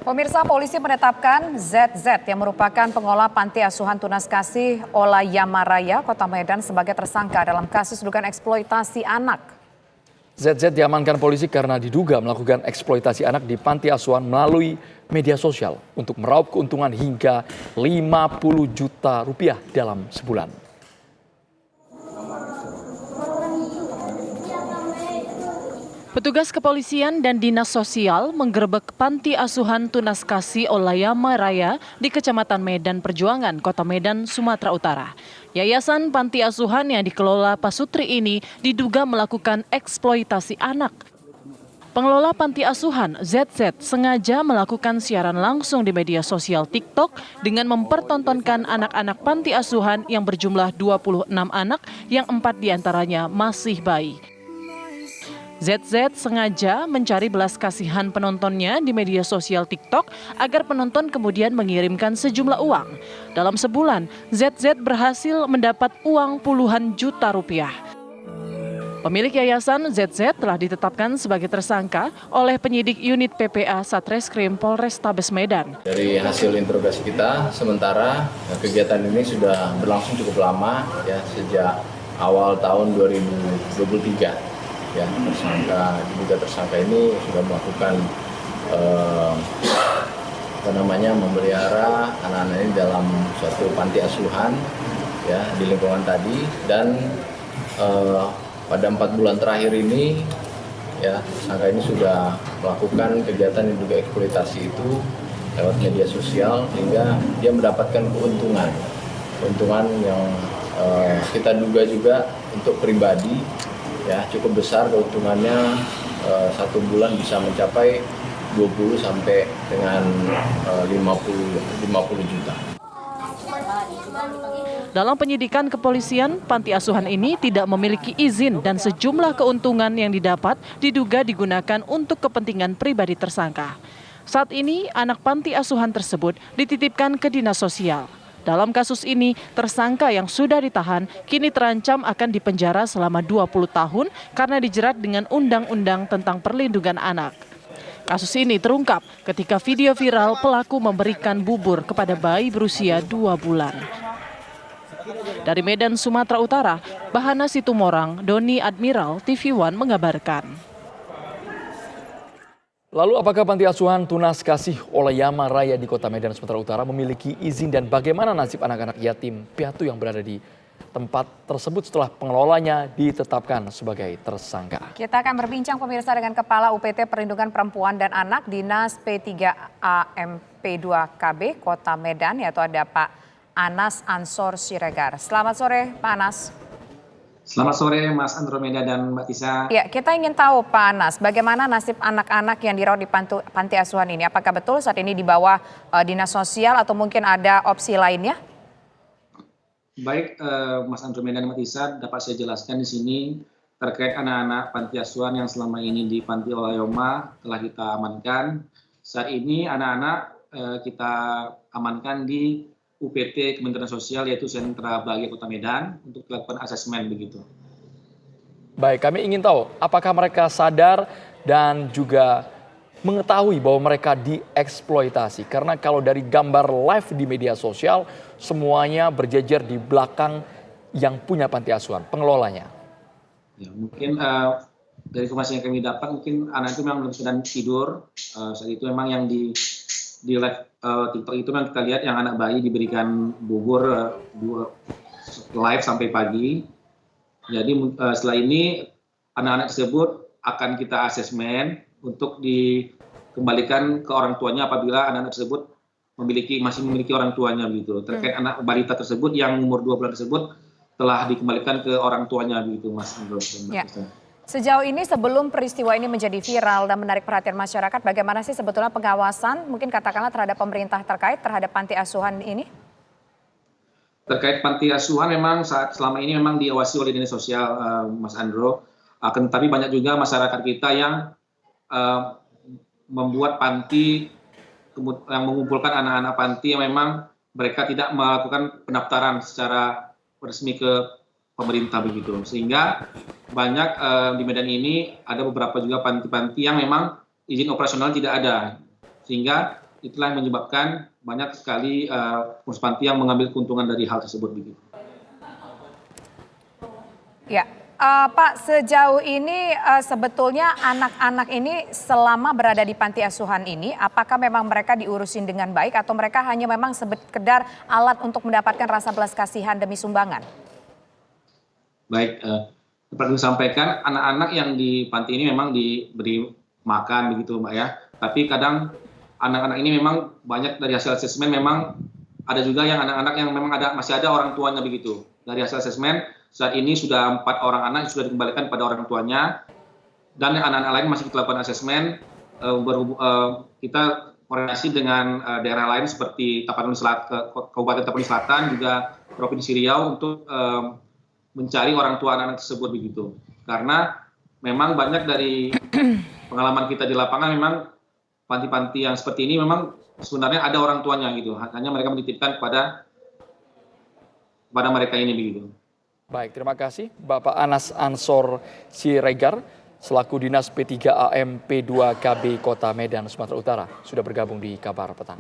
Pemirsa, polisi menetapkan ZZ yang merupakan pengelola panti asuhan Tunas Kasih Olayama Raya, Kota Medan sebagai tersangka dalam kasus dugaan eksploitasi anak. ZZ diamankan polisi karena diduga melakukan eksploitasi anak di panti asuhan melalui media sosial untuk meraup keuntungan hingga 50 juta rupiah dalam sebulan. Petugas kepolisian dan dinas sosial menggerebek panti asuhan Tunas Kasih Olayama Raya di Kecamatan Medan Perjuangan, Kota Medan, Sumatera Utara. Yayasan panti asuhan yang dikelola Pak Sutri ini diduga melakukan eksploitasi anak. Pengelola panti asuhan ZZ sengaja melakukan siaran langsung di media sosial TikTok dengan mempertontonkan anak-anak panti asuhan yang berjumlah 26 anak yang 4 diantaranya masih bayi. ZZ sengaja mencari belas kasihan penontonnya di media sosial TikTok agar penonton kemudian mengirimkan sejumlah uang. Dalam sebulan, ZZ berhasil mendapat uang puluhan juta rupiah. Pemilik yayasan ZZ telah ditetapkan sebagai tersangka oleh penyidik unit PPA Satreskrim Polrestabes Medan. Dari hasil interogasi kita, sementara kegiatan ini sudah berlangsung cukup lama, ya sejak awal tahun 2023. Ya, diduga tersangka ini sudah melakukan memelihara anak-anak ini dalam suatu panti asuhan, ya di lingkungan tadi, dan pada 4 bulan terakhir ini, ya tersangka ini sudah melakukan kegiatan yang diduga eksploitasi itu lewat media sosial hingga dia mendapatkan keuntungan yang kita duga juga untuk pribadi. Ya, cukup besar keuntungannya, 1 bulan bisa mencapai 20 sampai dengan 50 juta. Dalam penyidikan kepolisian, panti asuhan ini tidak memiliki izin dan sejumlah keuntungan yang didapat diduga digunakan untuk kepentingan pribadi tersangka. Saat ini, anak panti asuhan tersebut dititipkan ke dinas sosial. Dalam kasus ini, tersangka yang sudah ditahan kini terancam akan dipenjara selama 20 tahun karena dijerat dengan Undang-Undang tentang Perlindungan Anak. Kasus ini terungkap ketika video viral pelaku memberikan bubur kepada bayi berusia 2 bulan. Dari Medan, Sumatera Utara, Bahana Situmorang, Doni Admiral, TV One mengabarkan. Lalu apakah panti asuhan Tunas Kasih Olayama Raya di Kota Medan, Sumatera Utara memiliki izin dan bagaimana nasib anak-anak yatim piatu yang berada di tempat tersebut setelah pengelolanya ditetapkan sebagai tersangka? Kita akan berbincang pemirsa dengan Kepala UPT Perlindungan Perempuan dan Anak Dinas P3AMP2KB Kota Medan, yaitu ada Pak Anas Ansor Siregar. Selamat sore Pak Anas. Selamat sore Mas Andromeda dan Mbak Tisa. Ya, kita ingin tahu Pak Anas, bagaimana nasib anak-anak yang dirawat di panti asuhan ini? Apakah betul saat ini di bawah dinas sosial atau mungkin ada opsi lainnya? Baik, Mas Andromeda dan Mbak Tisa, dapat saya jelaskan di sini terkait anak-anak panti asuhan yang selama ini di Panti Olayama telah kita amankan. Saat ini anak-anak kita amankan di UPT Kementerian Sosial, yaitu Sentra Bahagia Kota Medan, untuk dilakukan asesmen begitu. Baik, kami ingin tahu apakah mereka sadar dan juga mengetahui bahwa mereka dieksploitasi. Karena kalau dari gambar live di media sosial, semuanya berjejer di belakang yang punya panti asuhan, pengelolanya. Ya, mungkin dari informasi yang kami dapat, mungkin anak itu memang sedang tidur. Saat itu memang yang di live TikTok itu memang kita lihat yang anak bayi diberikan bubur live sampai pagi. Jadi setelah ini anak-anak tersebut akan kita asesmen untuk dikembalikan ke orang tuanya apabila anak-anak tersebut masih memiliki orang tuanya begitu. Terkait anak balita tersebut yang umur 2 bulan tersebut telah dikembalikan ke orang tuanya begitu, Mas Andro. Ya. Sejauh ini sebelum peristiwa ini menjadi viral dan menarik perhatian masyarakat, bagaimana sih sebetulnya pengawasan mungkin katakanlah terhadap pemerintah terkait terhadap panti asuhan ini? Terkait panti asuhan memang selama ini memang diawasi oleh dinas sosial, Mas Andro. Akan tetapi banyak juga masyarakat kita yang membuat panti yang mengumpulkan anak-anak panti yang memang mereka tidak melakukan pendaftaran secara resmi ke pemerintah begitu, sehingga banyak di Medan ini ada beberapa juga panti-panti yang memang izin operasional tidak ada, sehingga itulah yang menyebabkan banyak sekali pengurus panti yang mengambil keuntungan dari hal tersebut begitu. Ya, Pak, sejauh ini sebetulnya anak-anak ini selama berada di panti asuhan ini, apakah memang mereka diurusin dengan baik atau mereka hanya memang sekedar alat untuk mendapatkan rasa belas kasihan demi sumbangan? Baik, seperti yang disampaikan, anak-anak yang di panti ini memang diberi makan begitu, Mbak ya. Tapi kadang anak-anak ini memang banyak dari hasil asesmen memang ada juga yang anak-anak yang memang masih ada orang tuanya begitu. Dari hasil asesmen saat ini sudah 4 orang anak yang sudah dikembalikan pada orang tuanya, dan anak-anak lain masih kita lakukan asesmen. Kita koordinasi dengan daerah lain seperti Kabupaten Tapanuli Selatan, juga Provinsi Riau untuk mencari orang tua anak-anak tersebut begitu. Karena memang banyak dari pengalaman kita di lapangan, memang panti-panti yang seperti ini memang sebenarnya ada orang tuanya gitu. Hanya mereka menitipkan kepada mereka ini begitu. Baik, terima kasih Bapak Anas Ansor Siregar selaku Dinas P3AM P2KB Kota Medan, Sumatera Utara sudah bergabung di Kabar Petang.